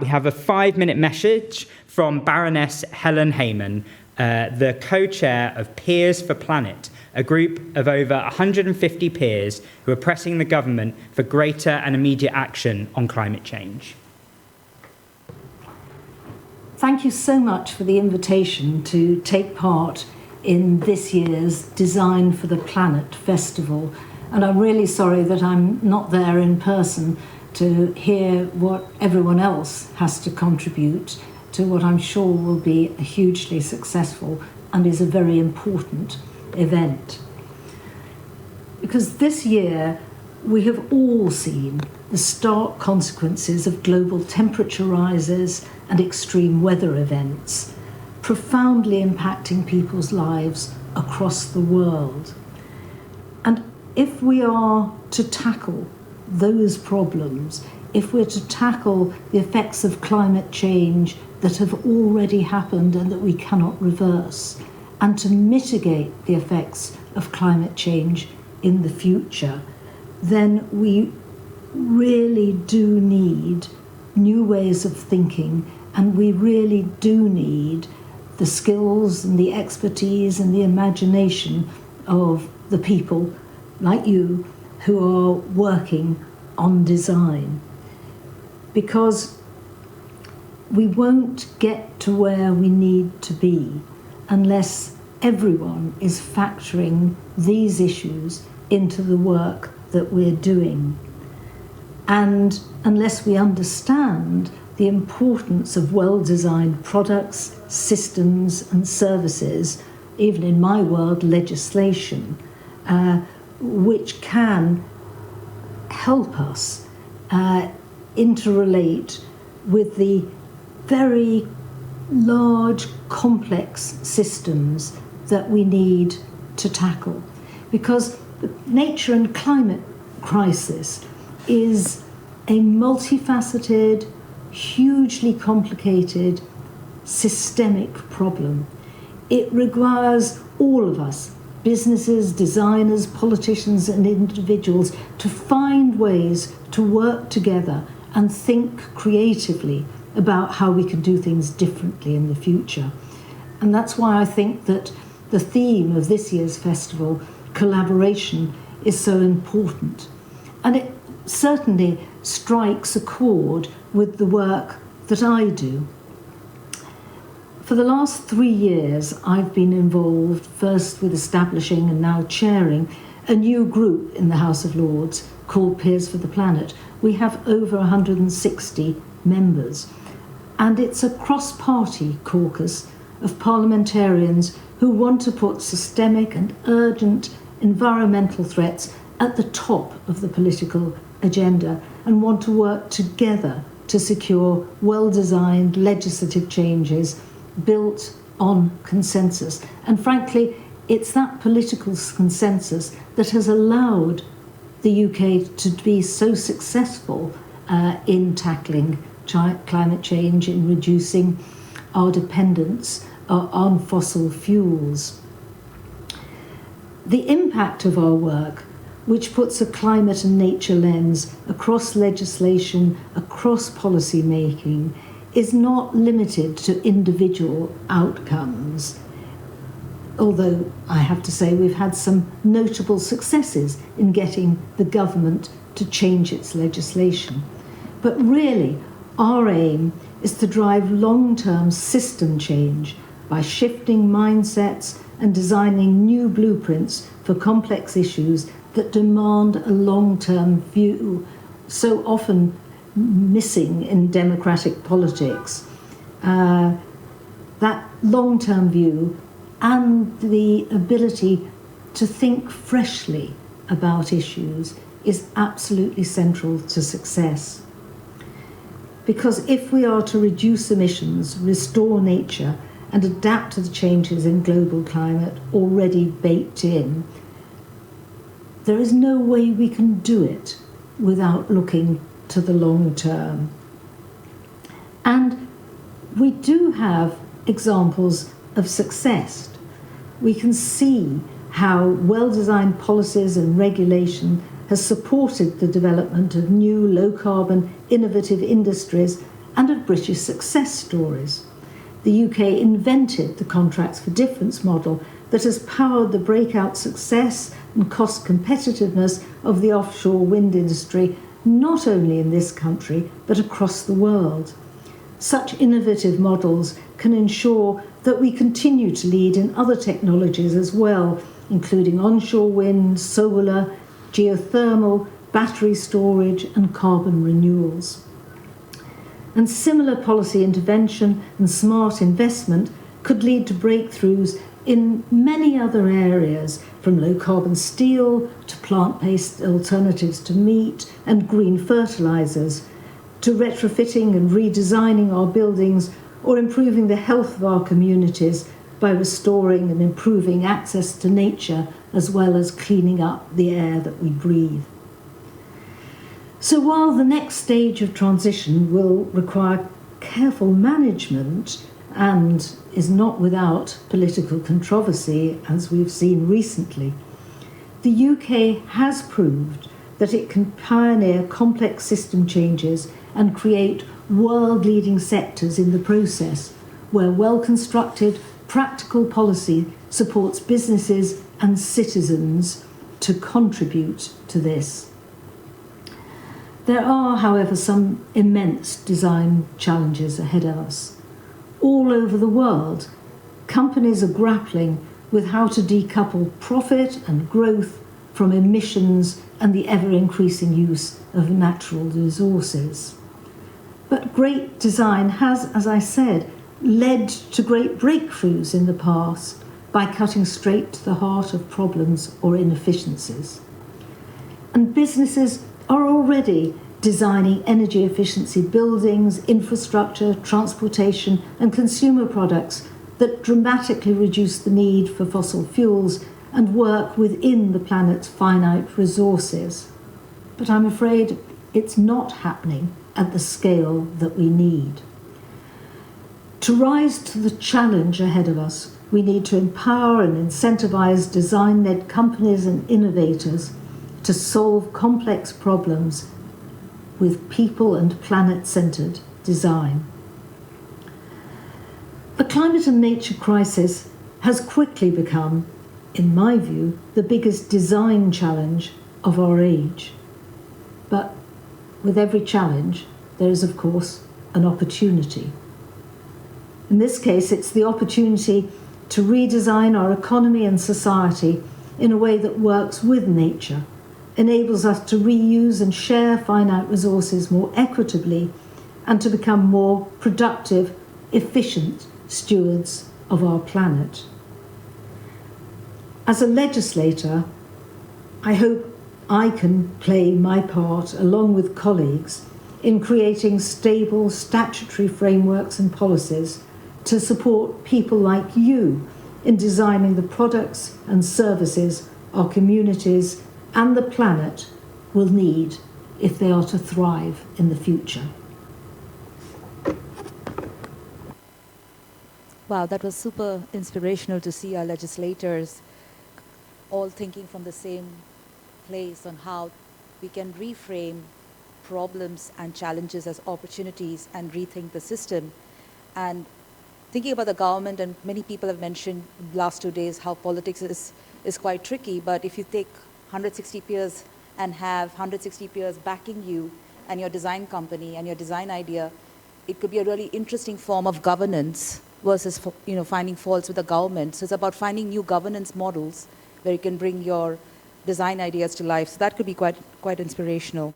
We have a 5-minute message from Baroness Helene Hayman, the co-chair of Peers for Planet, a group of over 150 peers who are pressing the government for greater and immediate action on climate change. Thank you so much for the invitation to take part in this year's Design for the Planet Festival. And I'm really sorry that I'm not there in person to hear what everyone else has to contribute to what I'm sure will be a hugely successful and is a very important event. Because this year we have all seen the stark consequences of global temperature rises and extreme weather events, profoundly impacting people's lives across the world. And if we are to tackle those problems, if we're to tackle the effects of climate change that have already happened and that we cannot reverse, and to mitigate the effects of climate change in the future, then we really do need new ways of thinking, and we really do need the skills and the expertise and the imagination of the people like you who are working on design. Because we won't get to where we need to be unless everyone is factoring these issues into the work that we're doing. And unless we understand the importance of well-designed products, systems and services, even in my world, legislation, which can help us interrelate with the very large, complex systems that we need to tackle. Because the nature and climate crisis is a multifaceted, hugely complicated, systemic problem. It requires all of us, businesses, designers, politicians and individuals, to find ways to work together and think creatively about how we can do things differently in the future. And that's why I think that the theme of this year's festival, collaboration, is so important. And it certainly strikes a chord with the work that I do. For the last 3 years, I've been involved first with establishing and now chairing a new group in the House of Lords called Peers for the Planet. We have over 160 members, and it's a cross-party caucus of parliamentarians who want to put systemic and urgent environmental threats at the top of the political agenda and want to work together to secure well-designed legislative changes built on consensus. And frankly, it's that political consensus that has allowed the UK to be so successful in tackling climate change, in reducing our dependence on fossil fuels. The impact of our work, which puts a climate and nature lens across legislation, across policy making, is not limited to individual outcomes. Although I have to say we've had some notable successes in getting the government to change its legislation. But really, our aim is to drive long-term system change by shifting mindsets and designing new blueprints for complex issues that demand a long-term view, so often missing in democratic politics. That long-term view and the ability to think freshly about issues is absolutely central to success. Because if we are to reduce emissions, restore nature, and adapt to the changes in global climate already baked in, there is no way we can do it without looking to the long term. And we do have examples of success. We can see how well-designed policies and regulation has supported the development of new low-carbon, innovative industries and of British success stories. The UK invented the contracts for difference model that has powered the breakout success and cost competitiveness of the offshore wind industry, not only in this country, but across the world. Such innovative models can ensure that we continue to lead in other technologies as well, including onshore wind, solar, geothermal, battery storage, and carbon renewals. And similar policy intervention and smart investment could lead to breakthroughs in many other areas, from low-carbon steel to plant-based alternatives to meat and green fertilisers, to retrofitting and redesigning our buildings or improving the health of our communities by restoring and improving access to nature as well as cleaning up the air that we breathe. So while the next stage of transition will require careful management and is not without political controversy, as we've seen recently, the UK has proved that it can pioneer complex system changes and create world-leading sectors in the process, where well-constructed, practical policy supports businesses and citizens to contribute to this. There are, however, some immense design challenges ahead of us. All over the world, companies are grappling with how to decouple profit and growth from emissions and the ever-increasing use of natural resources. But great design has, as I said, led to great breakthroughs in the past by cutting straight to the heart of problems or inefficiencies. And businesses are already designing energy efficiency buildings, infrastructure, transportation, and consumer products that dramatically reduce the need for fossil fuels and work within the planet's finite resources. But I'm afraid it's not happening at the scale that we need. To rise to the challenge ahead of us, we need to empower and incentivize design-led companies and innovators to solve complex problems with people and planet-centered design. The climate and nature crisis has quickly become, in my view, the biggest design challenge of our age. But with every challenge, there is, of course, an opportunity. In this case, it's the opportunity to redesign our economy and society in a way that works with nature, enables us to reuse and share finite resources more equitably, and to become more productive, efficient stewards of our planet. As a legislator, I hope I can play my part, along with colleagues, in creating stable statutory frameworks and policies to support people like you in designing the products and services our communities and the planet will need if they are to thrive in the future. Wow, that was super inspirational to see our legislators all thinking from the same place on how we can reframe problems and challenges as opportunities and rethink the system. And thinking about the government, and many people have mentioned in the last 2 days how politics is quite tricky, but if you take 160 peers and have 160 peers backing you and your design company and your design idea, it could be a really interesting form of governance versus finding faults with the government. So it's about finding new governance models where you can bring your design ideas to life. So that could be quite inspirational.